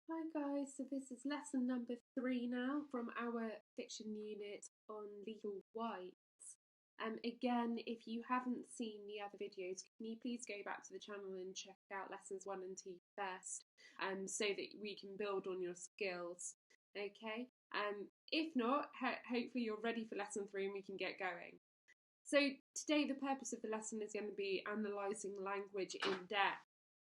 Hi guys, so this is lesson number 3 now from our fiction unit on legal whites. Again, if you haven't seen the other videos, can you please go back to the channel and check out lessons 1 and 2 first, so that we can build on your skills, okay? If not, hopefully you're ready for lesson 3 and we can get going. So today the purpose of the lesson is going to be analysing language in depth.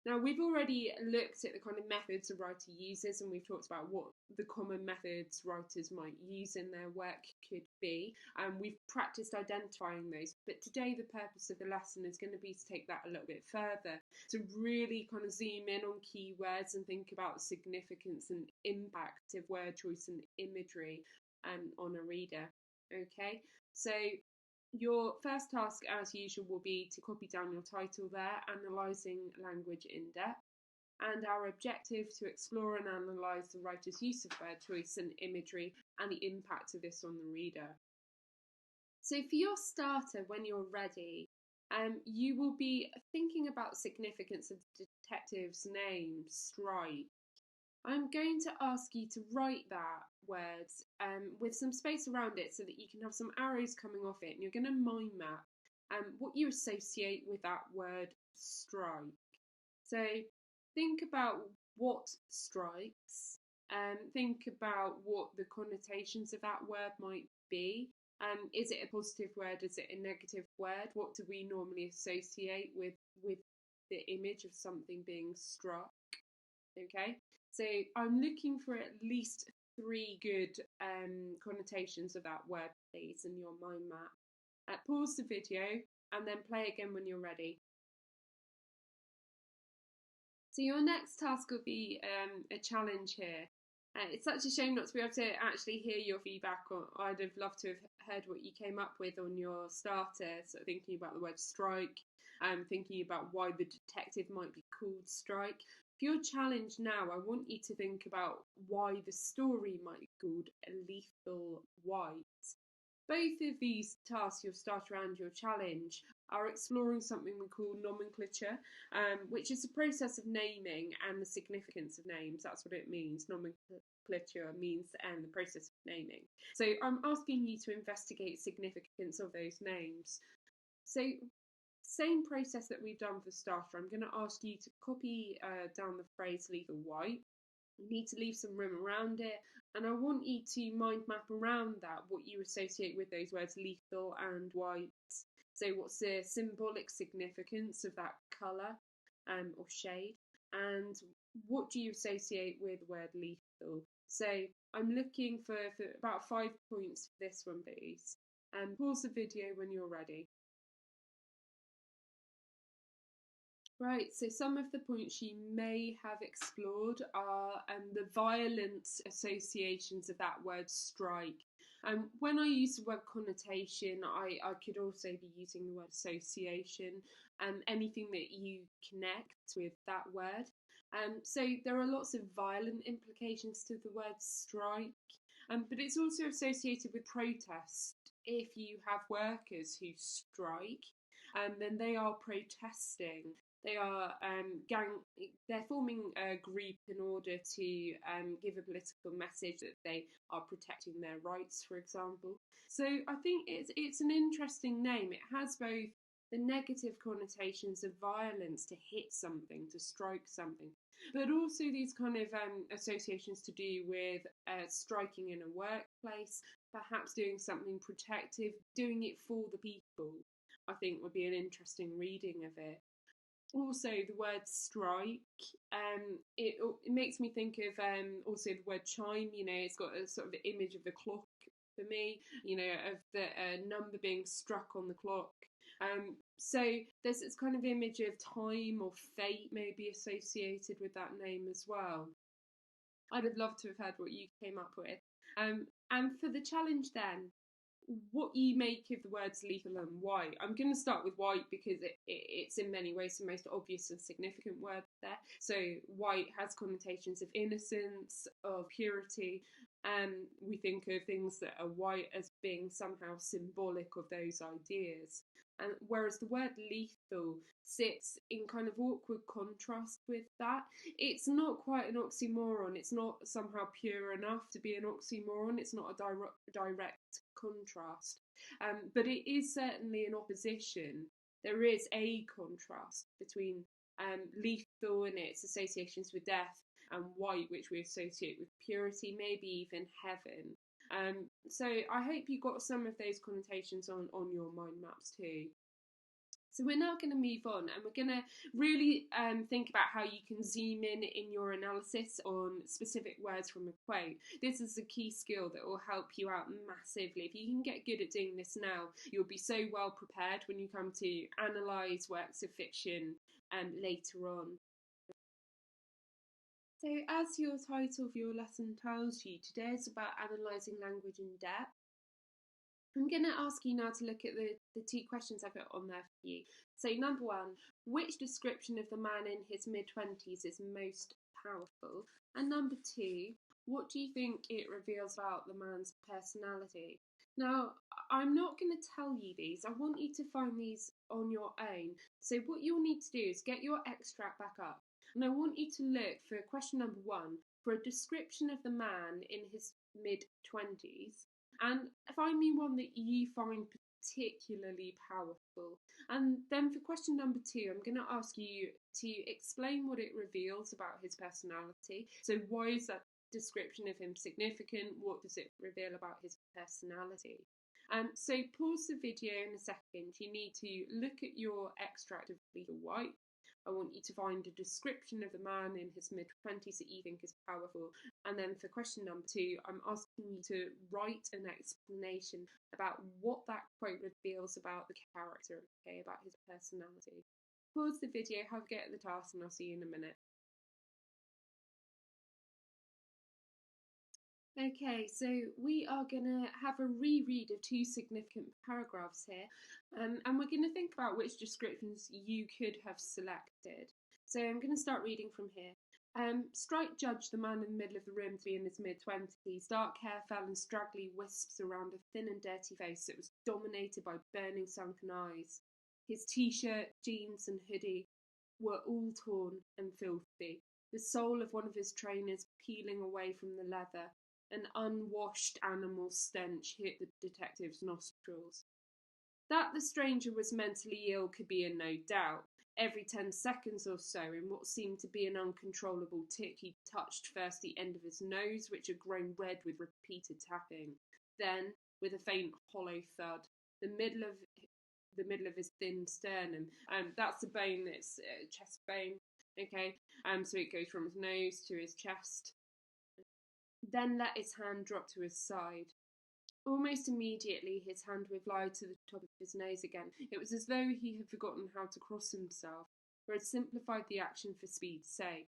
Now, we've already looked at the kind of methods a writer uses, and we've talked about what the common methods writers might use in their work could be, and we've practiced identifying those. But today the purpose of the lesson is going to be to take that a little bit further, to really kind of zoom in on keywords and think about the significance and impact of word choice and imagery on a reader. Okay, so your first task, as usual, will be to copy down your title there, Analysing Language in Depth, and our objective to explore and analyse the writer's use of word choice and imagery and the impact of this on the reader. So for your starter, when you're ready, you will be thinking about the significance of the detective's name, Strike. I'm going to ask you to write that word with some space around it so that you can have some arrows coming off it, and you're going to mind map what you associate with that word strike. So think about what strikes, think about what the connotations of that word might be. Is it a positive word? Is it a negative word? What do we normally associate with the image of something being struck? Okay, so I'm looking for at least 3 good connotations of that word, please, in your mind map. Pause the video and then play again when you're ready. So your next task will be a challenge here. It's such a shame not to be able to actually hear your feedback. I'd have loved to have heard what you came up with on your starter, sort of thinking about the word strike, thinking about why the detective might be called Strike. For your challenge now, I want you to think about why the story might be called Lethal White. Both of these tasks you'll start around your challenge are exploring something we call nomenclature, which is the process of naming and the significance of names. That's what it means. Nomenclature means the process of naming. So I'm asking you to investigate significance of those names. So same process that we've done for starter, I'm going to ask you to copy down the phrase lethal white. You need to leave some room around it, and I want you to mind map around that what you associate with those words lethal and white. So what's the symbolic significance of that colour or shade, and what do you associate with the word lethal? So I'm looking for about 5 points for this one, please. Pause the video when you're ready. Right, so some of the points you may have explored are the violent associations of that word strike. When I use the word connotation, I could also be using the word association, anything that you connect with that word. So there are lots of violent implications to the word strike, but it's also associated with protest. If you have workers who strike, then they are protesting. They are they're forming a group in order to give a political message that they are protecting their rights, for example. So I think it's an interesting name. It has both the negative connotations of violence, to hit something, to strike something, but also these kind of associations to do with striking in a workplace, perhaps doing something protective, doing it for the people. I think would be an interesting reading of it. Also, the word strike, it makes me think of also the word chime. You know, it's got a sort of image of the clock for me, you know, of the number being struck on the clock. So there's this kind of image of time or fate maybe associated with that name as well. I'd have loved to have heard what you came up with. And for the challenge then, what you make of the words lethal and white. I'm going to start with white because it's in many ways the most obvious and significant word there. So white has connotations of innocence, of purity, We think of things that are white as being somehow symbolic of those ideas. And whereas the word lethal sits in kind of awkward contrast with that. It's not quite an oxymoron. It's not somehow pure enough to be an oxymoron. It's not a direct contrast. But it is certainly an opposition. There is a contrast between lethal and its associations with death, and white, which we associate with purity, maybe even heaven. So I hope you got some of those connotations on your mind maps too. So we're now going to move on, and we're going to really think about how you can zoom in your analysis on specific words from a quote. This is a key skill that will help you out massively. If you can get good at doing this now, you'll be so well prepared when you come to analyse works of fiction later on. So as your title of your lesson tells you, today is about analysing language in depth. I'm going to ask you now to look at the two questions I've got on there for you. So number one, which description of the man in his mid-20s is most powerful? And number two, what do you think it reveals about the man's personality? Now, I'm not going to tell you these. I want you to find these on your own. So what you'll need to do is get your extract back up. And I want you to look for question number one, for a description of the man in his mid-20s. And find me one that you find particularly powerful. And then for question number two, I'm going to ask you to explain what it reveals about his personality. So why is that description of him significant? What does it reveal about his personality? So pause the video in a second. You need to look at your extract of Legal White. I want you to find a description of the man in his mid-20s that you think is powerful. And then for question number two, I'm asking you to write an explanation about what that quote reveals about the character, okay, about his personality. Pause the video, have a get at the task, and I'll see you in a minute. Okay, so we are going to have a reread of two significant paragraphs here, and we're going to think about which descriptions you could have selected. So I'm going to start reading from here. Strike judged the man in the middle of the room to be in his mid-20s. Dark hair fell in straggly wisps around a thin and dirty face that was dominated by burning sunken eyes. His t-shirt, jeans and hoodie were all torn and filthy, the sole of one of his trainers peeling away from the leather. An unwashed animal stench hit the detective's nostrils. That the stranger was mentally ill could be in no doubt. Every 10 seconds or so, in what seemed to be an uncontrollable tic, he touched first the end of his nose, which had grown red with repeated tapping. Then, with a faint hollow thud, the middle of his thin sternum. That's the bone that's chest bone. Okay. So it goes from his nose to his chest. Then let his hand drop to his side. Almost immediately his hand would glide to the top of his nose again. It was as though he had forgotten how to cross himself, or had simplified the action for speed's sake.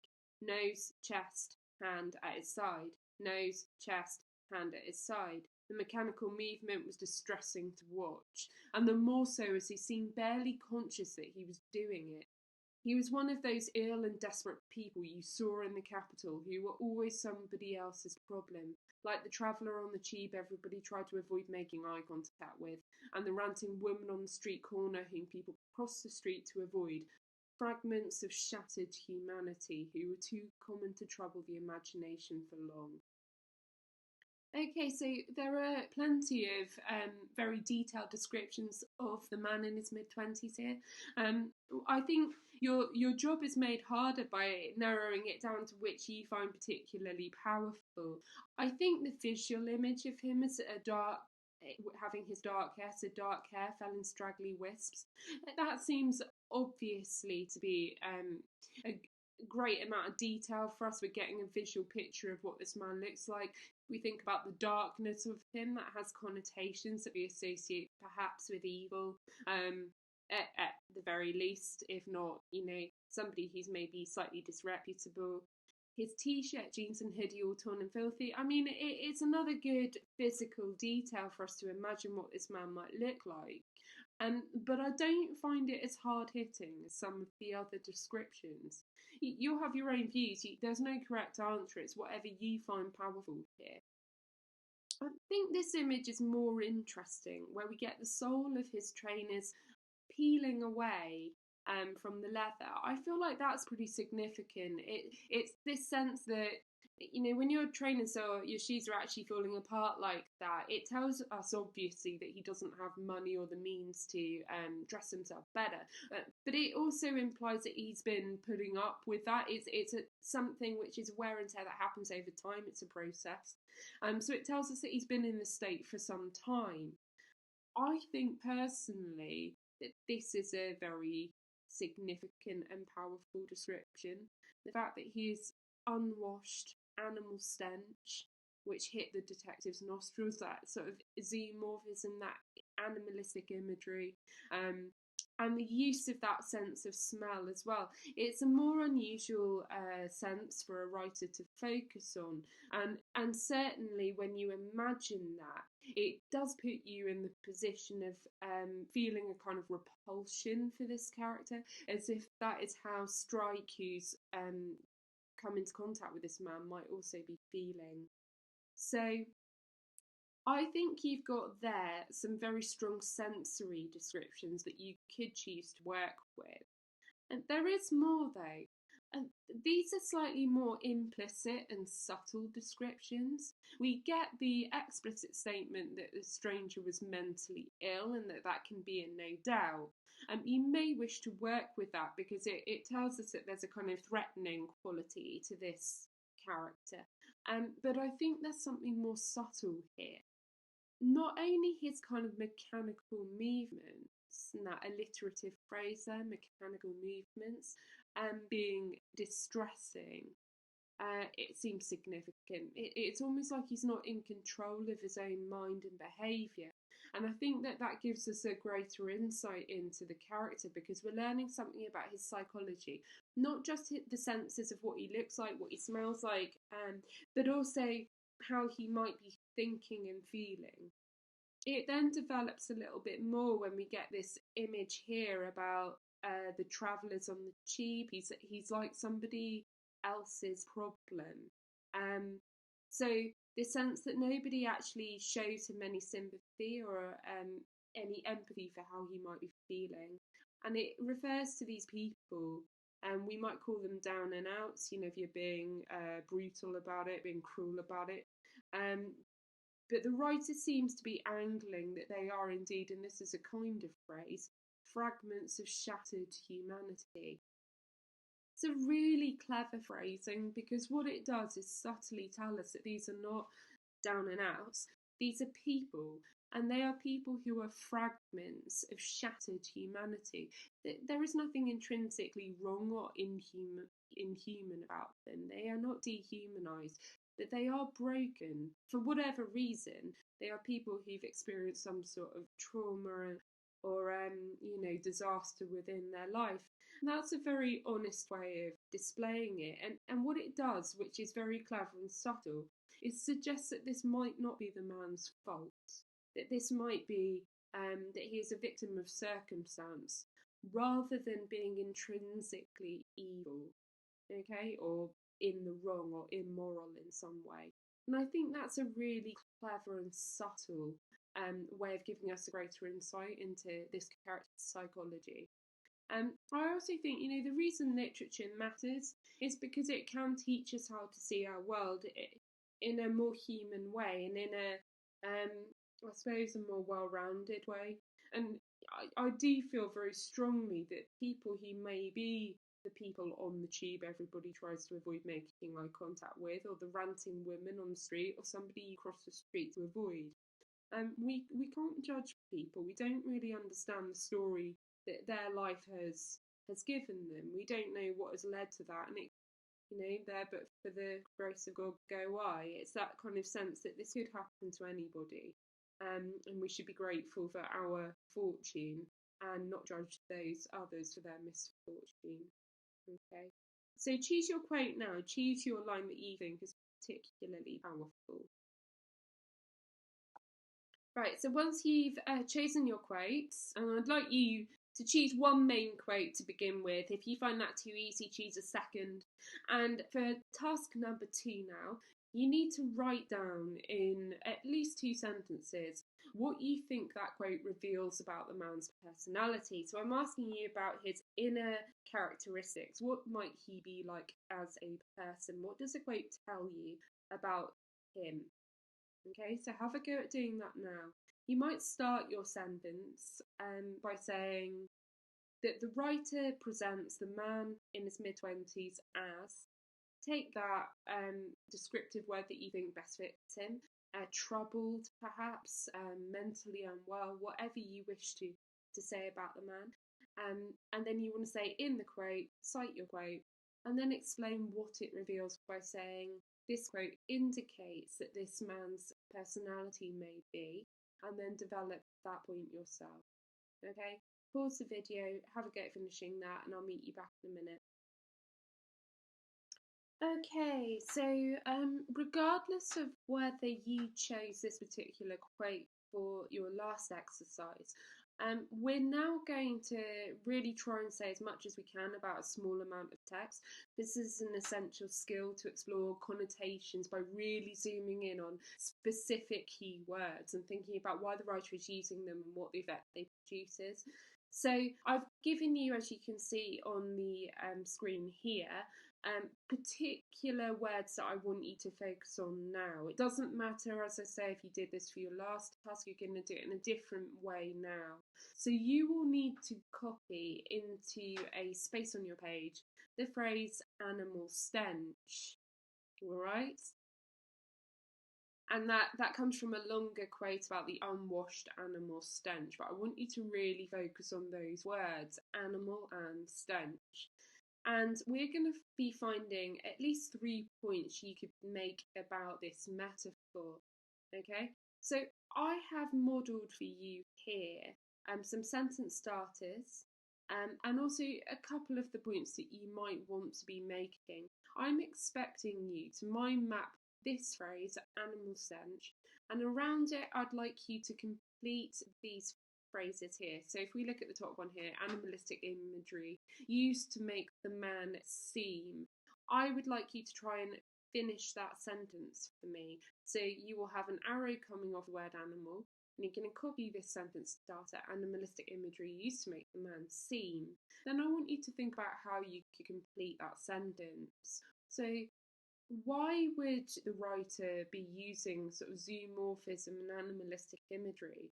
Nose, chest, hand at his side. Nose, chest, hand at his side. The mechanical movement was distressing to watch, and the more so as he seemed barely conscious that he was doing it. He was one of those ill and desperate people you saw in the capital who were always somebody else's problem, like the traveller on the tube everybody tried to avoid making eye contact with, and the ranting woman on the street corner whom people crossed the street to avoid, fragments of shattered humanity who were too common to trouble the imagination for long. Okay, so there are plenty of very detailed descriptions of the man in his mid-20s here. I think your job is made harder by narrowing it down to which you find particularly powerful. I think the visual image of him as having his dark hair, so dark hair fell in straggly wisps, that seems obviously to be a great amount of detail for us. We're getting a visual picture of what this man looks like. We think about the darkness of him, that has connotations that we associate perhaps with evil, at the very least, if not, somebody who's maybe slightly disreputable. His t-shirt, jeans and hoodie all torn and filthy. I mean, it's another good physical detail for us to imagine what this man might look like. But I don't find it as hard-hitting as some of the other descriptions. You'll have your own views. There's no correct answer. It's whatever you find powerful here. I think this image is more interesting, where we get the sole of his trainers peeling away from the leather. I feel like that's pretty significant. It's this sense that, you know, when your trainers or your shoes are actually falling apart like that, it tells us obviously that he doesn't have money or the means to dress himself better. But it also implies that he's been putting up with that. It's something which is wear and tear that happens over time. It's a process. So it tells us that he's been in this state for some time. I think personally that this is a very significant and powerful description. The fact that he is unwashed animal stench, which hit the detective's nostrils, that sort of zoomorphism, that animalistic imagery, and the use of that sense of smell as well. It's a more unusual sense for a writer to focus on, and certainly when you imagine that, it does put you in the position of feeling a kind of repulsion for this character, as if that is how Strike, who's come into contact with this man, might also be feeling. So I think you've got there some very strong sensory descriptions that you could choose to work with. And there is more though. And these are slightly more implicit and subtle descriptions. We get the explicit statement that the stranger was mentally ill and that can be in no doubt. You may wish to work with that because it tells us that there's a kind of threatening quality to this character. But I think there's something more subtle here. Not only his kind of mechanical movements, and that alliterative phrase there, mechanical movements, being distressing, it seems significant. It's almost like he's not in control of his own mind and behaviour. And I think that gives us a greater insight into the character, because we're learning something about his psychology, not just the senses of what he looks like, what he smells like, but also how he might be thinking and feeling. It then develops a little bit more when we get this image here about the travellers on the tube. He's like somebody else's problem. So the sense that nobody actually shows him any sympathy or any empathy for how he might be feeling. And it refers to these people, and we might call them down and outs, you know, if you're being brutal about it, being cruel about it. But the writer seems to be angling that they are indeed, and this is a kind of phrase, fragments of shattered humanity. It's a really clever phrasing, because what it does is subtly tell us that these are not down and outs. These are people, and they are people who are fragments of shattered humanity. There is nothing intrinsically wrong or inhuman about them. They are not dehumanized, but they are broken for whatever reason. They are people who've experienced some sort of trauma or disaster within their life. And that's a very honest way of displaying it. And what it does, which is very clever and subtle, is suggest that this might not be the man's fault, that this might be that he is a victim of circumstance rather than being intrinsically evil, okay, or in the wrong or immoral in some way. And I think that's a really clever and subtle way of giving us a greater insight into this character's psychology. I also think, the reason literature matters is because it can teach us how to see our world in a more human way, and in a, I suppose, a more well-rounded way. And I do feel very strongly that people who may be the people on the tube everybody tries to avoid making eye contact with, or the ranting woman on the street, or somebody you cross the street to avoid, we can't judge people. We don't really understand the story that their life has given them. We don't know what has led to that, and it, there but for the grace of God go I. It's that kind of sense that this could happen to anybody, and we should be grateful for our fortune and not judge those others for their misfortune. Okay, so choose your quote now. Choose your line that you think is particularly powerful. Right, so once you've chosen your quotes, and I'd like you to choose one main quote to begin with. If you find that too easy, choose a second. And for task number 2 now, you need to write down in at least 2 sentences what you think that quote reveals about the man's personality. So I'm asking you about his inner characteristics. What might he be like as a person? What does the quote tell you about him? Okay, so have a go at doing that now. You might start your sentence by saying that the writer presents the man in his mid-20s as, take that descriptive word that you think best fits him, troubled perhaps, mentally unwell, whatever you wish to say about the man. And then you want to say in the quote, cite your quote, and then explain what it reveals by saying, this quote indicates that this man's personality may be, and then develop that point yourself. Okay, pause the video, have a go at finishing that, and I'll meet you back in a minute. Okay, so regardless of whether you chose this particular quote for your last exercise, we're now going to really try and say as much as we can about a small amount of text. This is an essential skill to explore connotations by really zooming in on specific key words and thinking about why the writer is using them and what the effect they produces. So I've given you, as you can see on the screen here, particular words that I want you to focus on now. It doesn't matter, as I say, if you did this for your last task, you're going to do it in a different way now. So you will need to copy into a space on your page the phrase animal stench. All right? And that comes from a longer quote about the unwashed animal stench. But I want you to really focus on those words, animal and stench. And we're going to be finding at least 3 points you could make about this metaphor. Okay, so I have modelled for you here some sentence starters and also a couple of the points that you might want to be making. I'm expecting you to mind map this phrase, animal stench, and around it I'd like you to complete these phrases here. So if we look at the top one here, animalistic imagery used to make the man seem. I would like you to try and finish that sentence for me. So you will have an arrow coming off the word animal, and you're going to copy this sentence starter, animalistic imagery used to make the man seem. Then I want you to think about how you could complete that sentence. So why would the writer be using sort of zoomorphism and animalistic imagery?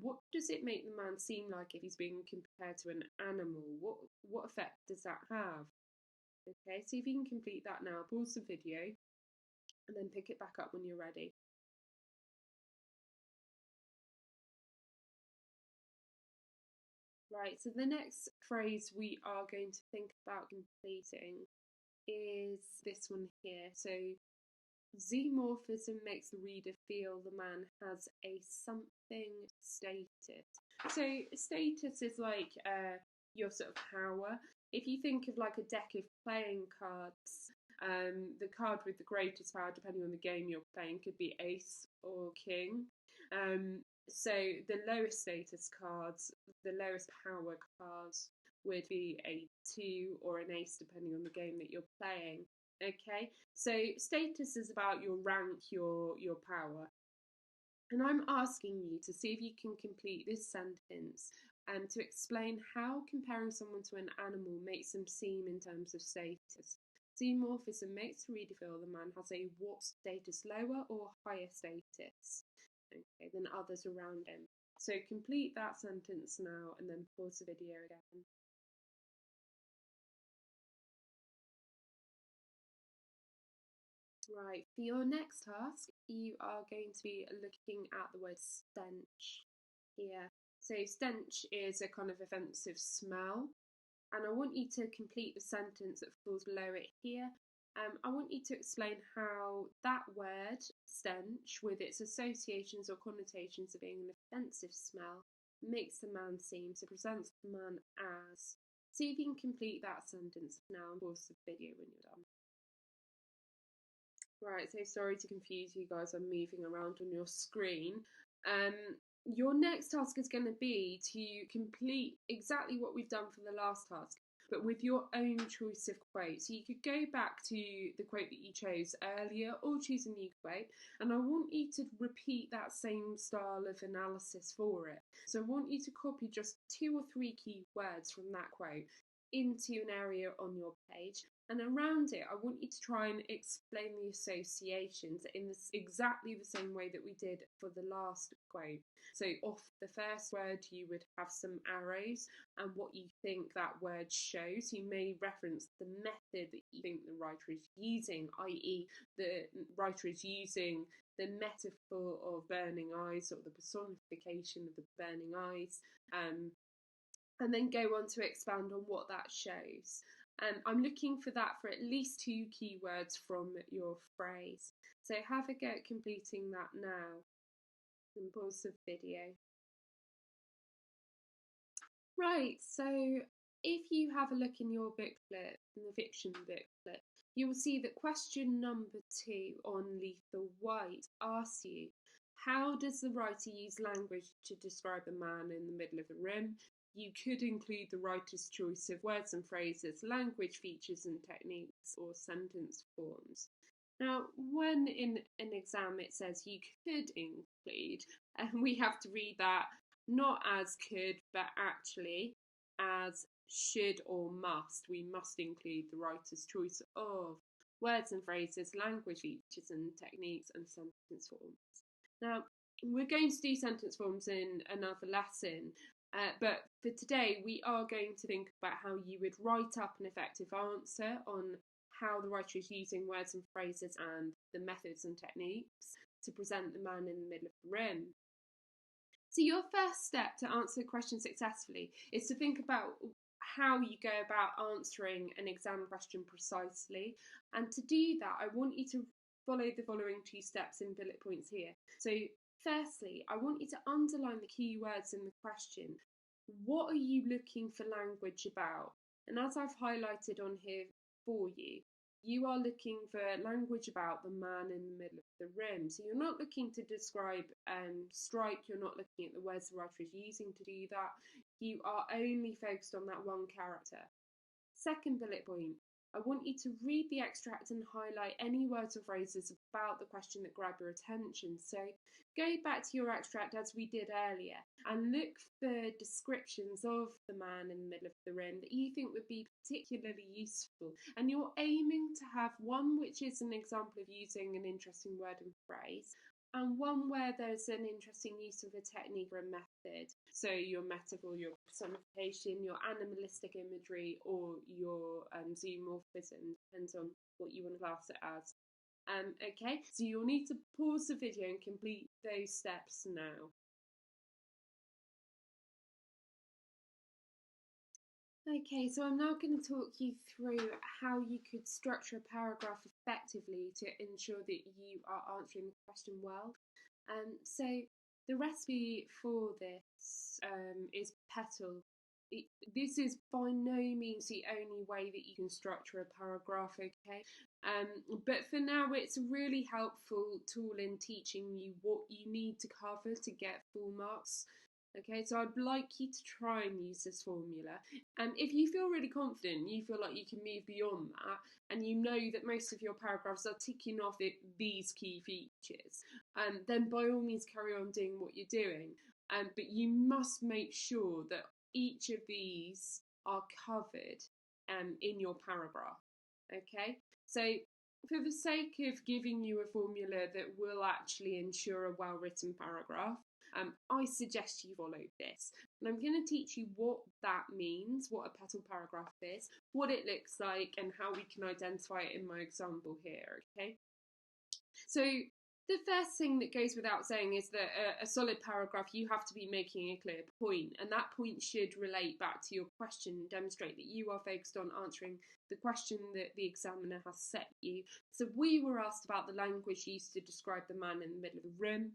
What does it make the man seem like if he's being compared to an animal? What effect does that have? Okay, see if you can complete that now. Pause the video and then pick it back up when you're ready. Right, so the next phrase we are going to think about completing is this one here. So zoomorphism makes the reader feel the man has a something status. So status is like your sort of power. If you think of like a deck of playing cards, the card with the greatest power, depending on the game you're playing, could be ace or king. So the lowest status cards, the lowest power cards would be a 2 or an ace, depending on the game that you're playing. Okay, so status is about your rank, your power. And I'm asking you to see if you can complete this sentence and to explain how comparing someone to an animal makes them seem in terms of status. Zoomorphism makes the reader feel the man has a what status, lower or higher status, okay, than others around him. So complete that sentence now and then pause the video again. Right, for your next task, you are going to be looking at the word stench here. So stench is a kind of offensive smell, and I want you to complete the sentence that falls below it here. I want you to explain how that word, stench, with its associations or connotations of being an offensive smell, makes the man seem, so presents the man as. See if you can complete that sentence now and pause the video when you're done. Right, so sorry to confuse you guys, I'm moving around on your screen. Your next task is going to be to complete exactly what we've done for the last task. but with your own choice of quote. So you could go back to the quote that you chose earlier or choose a new quote, and I want you to repeat that same style of analysis for it. So I want you to copy just 2 or 3 key words from that quote into an area on your page, and around it I want you to try and explain the associations in exactly the same way that we did for the last quote. So off the first word you would have some arrows and what you think that word shows. You may reference the method that you think the writer is using, i.e. the writer is using the metaphor of burning eyes or the personification of the burning eyes, and then go on to expand on what that shows. I'm looking for that for at least 2 keywords from your phrase. So have a go at completing that now and pause the video. Right, so if you have a look in your booklet, in the fiction booklet, you will see that question number 2 on Lethal White asks you, how does the writer use language to describe a man in the middle of a room? You could include the writer's choice of words and phrases, language features and techniques, or sentence forms. Now, when in an exam it says you could include, and we have to read that not as could, but actually as should or must. We must include the writer's choice of words and phrases, language features and techniques, and sentence forms. Now, we're going to do sentence forms in another lesson, but for today we are going to think about how you would write up an effective answer on how the writer is using words and phrases and the methods and techniques to present the man in the middle of the room. So your first step to answer the question successfully is to think about how you go about answering an exam question precisely. And to do that, I want you to follow the following 2 steps in bullet points here. So firstly, I want you to underline the key words in the question. What are you looking for language about? And as I've highlighted on here for you, you are looking for language about the man in the middle of the room. So you're not looking to describe strike, you're not looking at the words the writer is using to do that. You are only focused on that one character. Second bullet point, I want you to read the extract and highlight any words or phrases about the question that grab your attention. So go back to your extract as we did earlier and look for descriptions of the man in the middle of the room that you think would be particularly useful. And you're aiming to have one which is an example of using an interesting word and phrase, and one where there's an interesting use of a technique or a method. So your metaphor, your personification, your animalistic imagery, or your zoomorphism, depends on what you want to class it as. Okay, so you'll need to pause the video and complete those steps now. Okay, so I'm now going to talk you through how you could structure a paragraph effectively to ensure that you are answering the question well. So the recipe for this is petal. This is by no means the only way that you can structure a paragraph, okay? But for now, it's a really helpful tool in teaching you what you need to cover to get full marks. Okay, so I'd like you to try and use this formula. And if you feel really confident, you feel like you can move beyond that, and you know that most of your paragraphs are ticking off these key features, then by all means carry on doing what you're doing. But you must make sure that each of these are covered in your paragraph. Okay, so for the sake of giving you a formula that will actually ensure a well-written paragraph, I suggest you follow this. And I'm going to teach you what that means, what a petal paragraph is, what it looks like, and how we can identify it in my example here, okay? So the first thing that goes without saying is that a solid paragraph, you have to be making a clear point, and that point should relate back to your question, demonstrate that you are focused on answering the question that the examiner has set you. So we were asked about the language used to describe the man in the middle of the room,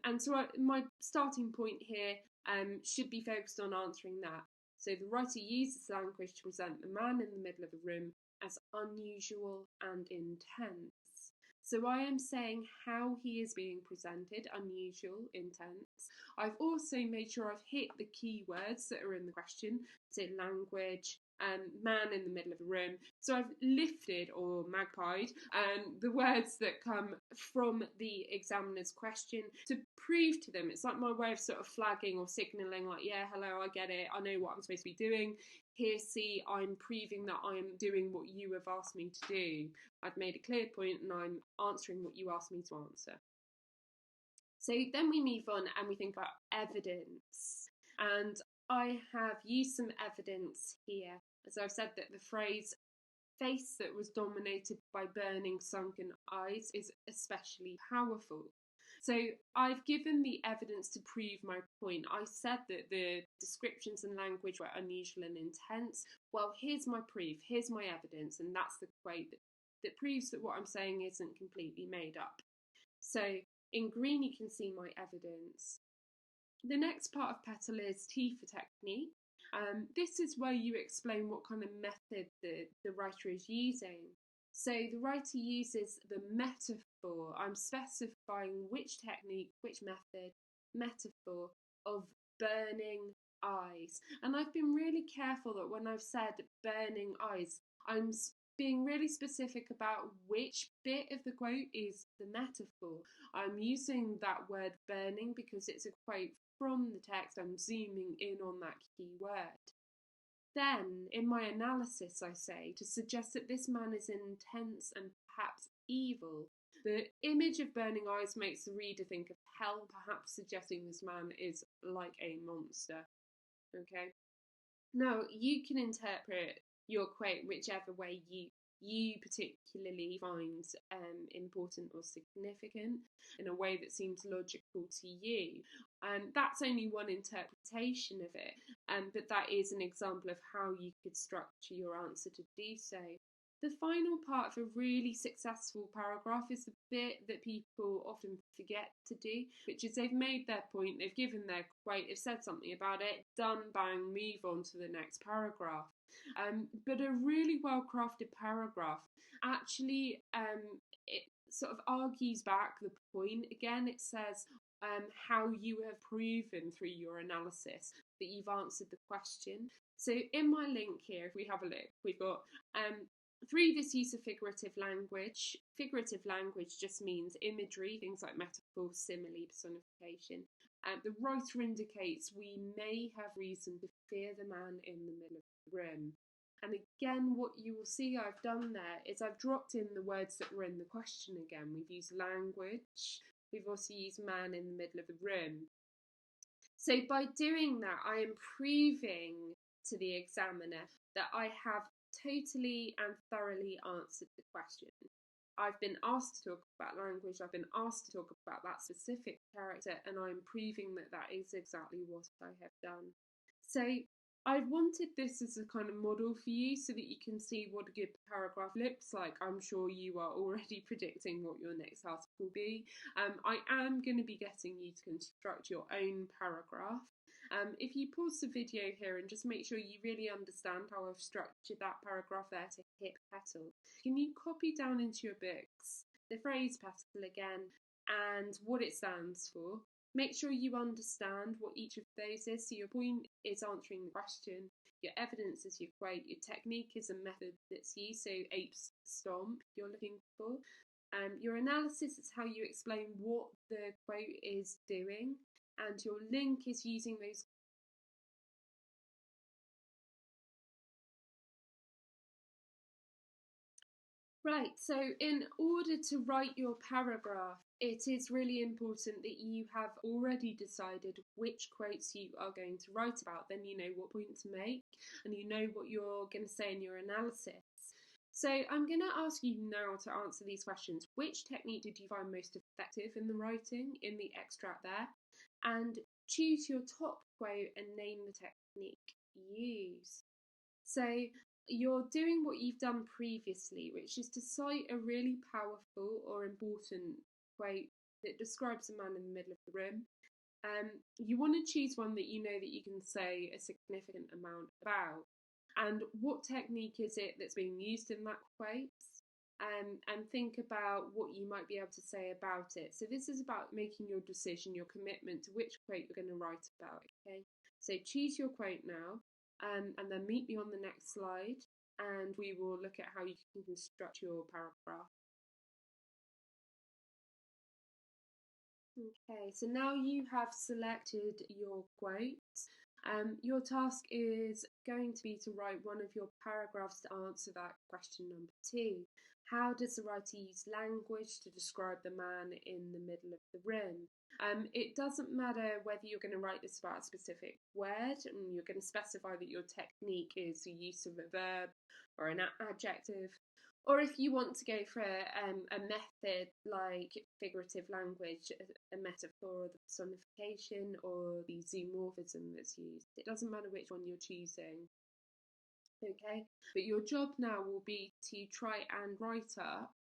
and so my starting point here should be focused on answering that. So the writer uses language to present the man in the middle of the room as unusual and intense. So I am saying how he is being presented, unusual, intense. I've also made sure I've hit the key words that are in the question, so language, man in the middle of the room. So I've lifted or magpied the words that come from the examiner's question to prove to them. It's like my way of sort of flagging or signalling, like, yeah, hello, I get it, I know what I'm supposed to be doing. Here, see, I'm proving that I'm doing what you have asked me to do. I've made a clear point and I'm answering what you asked me to answer. So then we move on and we think about evidence. And I have used some evidence here. As I've said, that the phrase face that was dominated by burning sunken eyes is especially powerful. So I've given the evidence to prove my point. I said that the descriptions and language were unusual and intense. Well, here's my proof, here's my evidence, and that's the quote that proves that what I'm saying isn't completely made up. So in green you can see my evidence. The next part of petal is T for technique. This is where you explain what kind of method the writer is using. So the writer uses the metaphor. I'm specifying which technique, which metaphor of burning eyes. And I've been really careful that when I've said burning eyes, I'm being really specific about which bit of the quote is the metaphor. I'm using that word burning because it's a quote from the text. I'm zooming in on that key word. Then, in my analysis, I say to suggest that this man is intense and perhaps evil. The image of burning eyes makes the reader think of hell, perhaps suggesting this man is like a monster. Okay? Now, you can interpret your quote whichever way you particularly find important or significant, in a way that seems logical to you. That's only one interpretation of it, but that is an example of how you could structure your answer to do so. The final part of a really successful paragraph is the bit that people often forget to do, which is they've made their point, they've given their quote, they've said something about it, done, bang, move on to the next paragraph. But a really well-crafted paragraph actually it sort of argues back the point. Again, it says how you have proven through your analysis that you've answered the question. So in my link here, if we have a look, we've got through this use of figurative language just means imagery, things like metaphor, simile, personification. The writer indicates we may have reason to fear the man in the middle of the room. And again, what you will see I've done there is I've dropped in the words that were in the question again. We've used language, we've also used man in the middle of the room. So by doing that, I am proving to the examiner that I have totally and thoroughly answered the question. I've been asked to talk about language, I've been asked to talk about that specific character, and I'm proving that that is exactly what I have done. So I wanted this as a kind of model for you so that you can see what a good paragraph looks like. I'm sure you are already predicting what your next task will be. I am going to be getting you to construct your own paragraph. If you pause the video here and just make sure you really understand how I've structured that paragraph there to hit petal, can you copy down into your books the phrase petal again and what it stands for? Make sure you understand what each of those is. So your point is answering the question, your evidence is your quote, your technique is a method that's used, so apes stomp you're looking for. Your analysis is how you explain what the quote is doing, and your link is using those. Right, so in order to write your paragraph, it is really important that you have already decided which quotes you are going to write about. Then you know what point to make and you know what you're going to say in your analysis. So I'm going to ask you now to answer these questions. Which technique did you find most effective in the writing, in the extract there? And choose your top quote and name the technique used. So you're doing what you've done previously, which is to cite a really powerful or important quote that describes a man in the middle of the room. You want to choose one that you know that you can say a significant amount about. And what technique is it that's being used in that quote? And think about what you might be able to say about it. So this is about making your decision, your commitment to which quote you're going to write about, okay? So choose your quote now. and then meet me on the next slide and we will look at how you can construct your paragraph. Okay, so now you have selected your quotes. Your task is going to be to write one of your paragraphs to answer that question number 2. How does the writer use language to describe the man in the middle of the room? It doesn't matter whether you're going to write this about a specific word, and you're going to specify that your technique is the use of a verb or an adjective, or if you want to go for a method like figurative language, a metaphor, or the personification, or the zoomorphism that's used. It doesn't matter which one you're choosing. Okay, but your job now will be to try and write up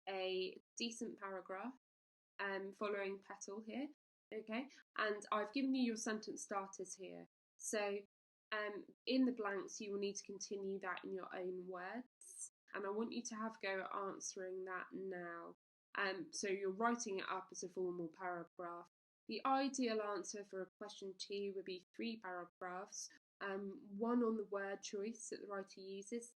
a decent paragraph following petal here. Okay, and I've given you your sentence starters here. So in the blanks, you will need to continue that in your own words. And I want you to have a go at answering that now. So you're writing it up as a formal paragraph. The ideal answer for question 2 would be 3 paragraphs. One on the word choice that the writer uses,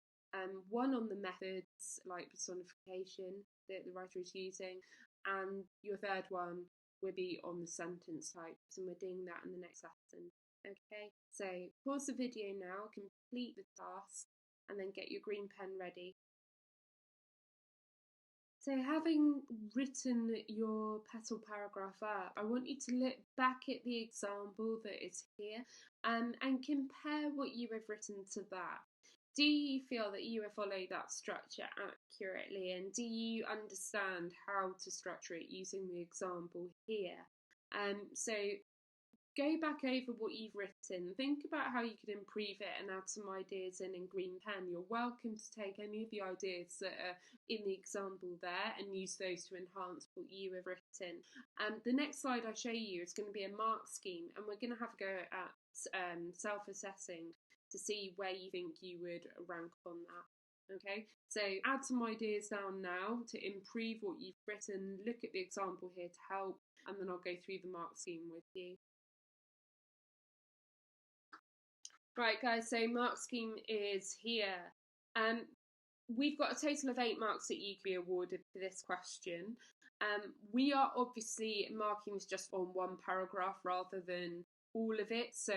one on the methods like personification that the writer is using, and your third one will be on the sentence types, and we're doing that in the next lesson. Okay, so pause the video now, complete the task, and then get your green pen ready. So having written your petal paragraph up, I want you to look back at the example that is here and compare what you have written to that. Do you feel that you have followed that structure accurately, and do you understand how to structure it using the example here? So go back over what you've written, think about how you could improve it and add some ideas in green pen. You're welcome to take any of the ideas that are in the example there and use those to enhance what you have written. The next slide I show you is going to be a mark scheme, and we're going to have a go at self-assessing to see where you think you would rank on that. Okay, so add some ideas down now to improve what you've written, look at the example here to help, and then I'll go through the mark scheme with you. Right guys, so mark scheme is here. We've got a total of 8 marks that you can be awarded for this question. We are obviously marking this just on one paragraph rather than all of it, so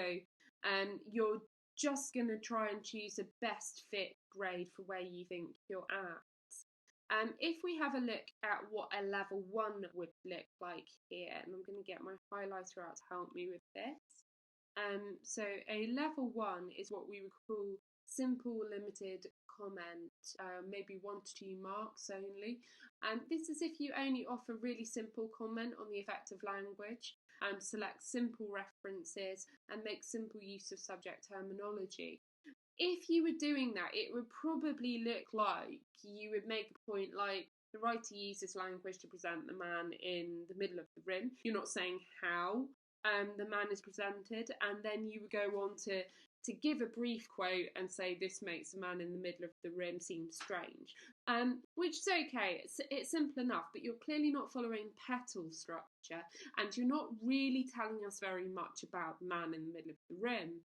you're just going to try and choose a best fit grade for where you think you're at. If we have a look at what a level 1 would look like here, and I'm going to get my highlighter out to help me with this. So a level 1 is what we would call simple limited comment, maybe 1 to 2 marks only. And this is if you only offer really simple comment on the effect of language, select simple references, and make simple use of subject terminology. If you were doing that, it would probably look like you would make a point like, the writer uses language to present the man in the middle of the room. You're not saying how the man is presented, and then you would go on to give a brief quote and say this makes the man in the middle of the room seem strange, which is okay, it's simple enough, but you're clearly not following petal structure, and you're not really telling us very much about the man in the middle of the room.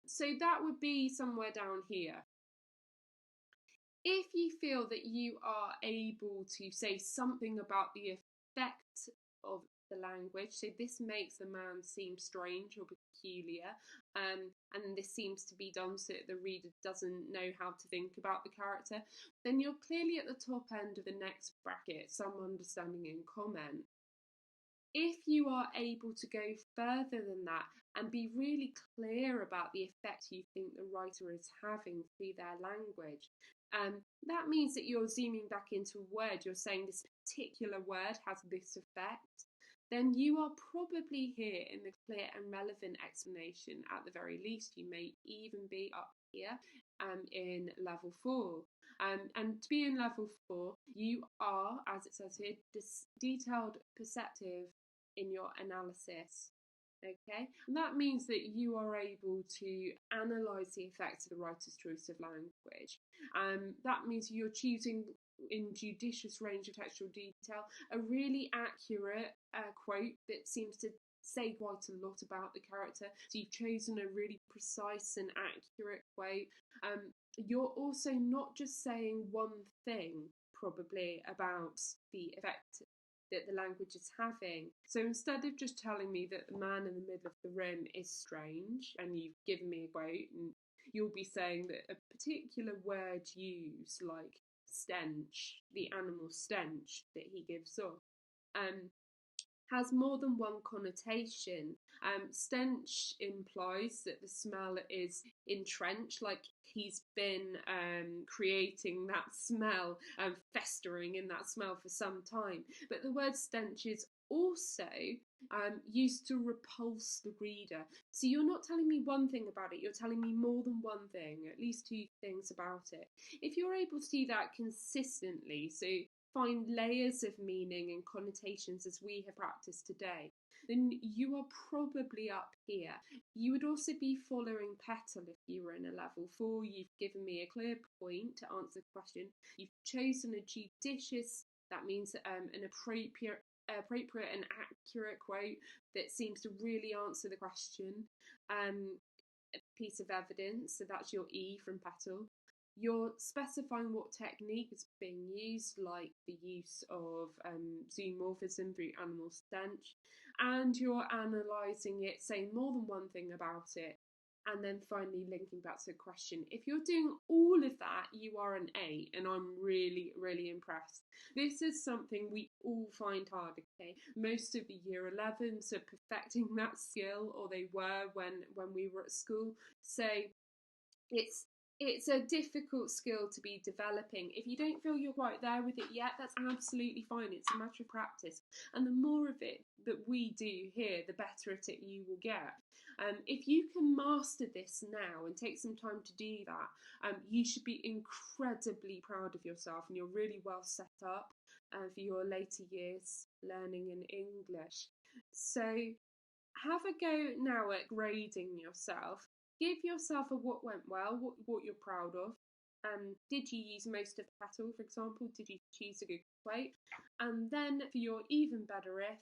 So that would be somewhere down here. If you feel that you are able to say something about the effect of the language, so this makes the man seem strange or peculiar, and this seems to be done so that the reader doesn't know how to think about the character, then you're clearly at the top end of the next bracket, some understanding and comment. If you are able to go further than that and be really clear about the effect you think the writer is having through their language, that means that you're zooming back into a word, you're saying this particular word has this effect, then you are probably here in the clear and relevant explanation at the very least. You may even be up here in level 4. And to be in level 4, you are, as it says here, detailed, perceptive in your analysis. Okay, and that means that you are able to analyse the effects of the writer's choice of language. That means you're choosing in judicious range of textual detail a really accurate quote that seems to say quite a lot about the character. So you've chosen a really precise and accurate quote. You're also not just saying one thing, probably, about the effect that the language is having. So instead of just telling me that the man in the middle of the room is strange, and you've given me a quote, and you'll be saying that a particular word used, like stench, the animal stench that he gives off, has more than one connotation. Stench implies that the smell is entrenched, like he's been creating that smell, festering in that smell for some time. But the word stench is also used to repulse the reader. So you're not telling me one thing about it, you're telling me more than one thing, at least two things about it. If you're able to do that consistently, so find layers of meaning and connotations as we have practiced today, then you are probably up here. You would also be following Petal if you were in a level 4. You've given me a clear point to answer the question. You've chosen a judicious, that means an appropriate and accurate quote that seems to really answer the question. A piece of evidence, so that's your E from Petal. You're specifying what technique is being used, like the use of zoomorphism through animal stench, and you're analysing it, saying more than one thing about it, and then finally linking back to the question. If you're doing all of that, you are an 8, and I'm really, really impressed. This is something we all find hard, okay? Most of the year 11s are perfecting that skill, or they were when we were at school. So it's a difficult skill to be developing. If you don't feel you're quite there with it yet, that's absolutely fine. It's a matter of practice. And the more of it that we do here, the better at it you will get. If you can master this now and take some time to do that, you should be incredibly proud of yourself, and you're really well set up for your later years learning in English. So have a go now at grading yourself. Give yourself a what went well, what you're proud of. Did you use most of Petal, for example? Did you choose a good quote? And then for your even better if,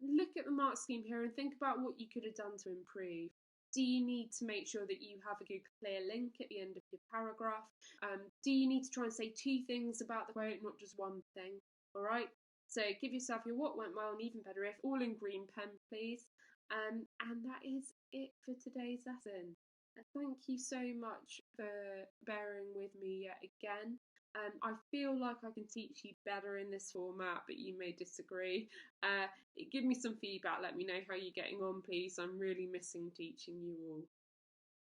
look at the mark scheme here and think about what you could have done to improve. Do you need to make sure that you have a good clear link at the end of your paragraph? Do you need to try and say 2 things about the quote, not just one thing? All right. So give yourself your what went well and even better if, all in green pen, please. And that is it for today's lesson. Thank you so much for bearing with me yet again. I feel like I can teach you better in this format, but you may disagree. Give me some feedback. Let me know how you're getting on, please. I'm really missing teaching you all.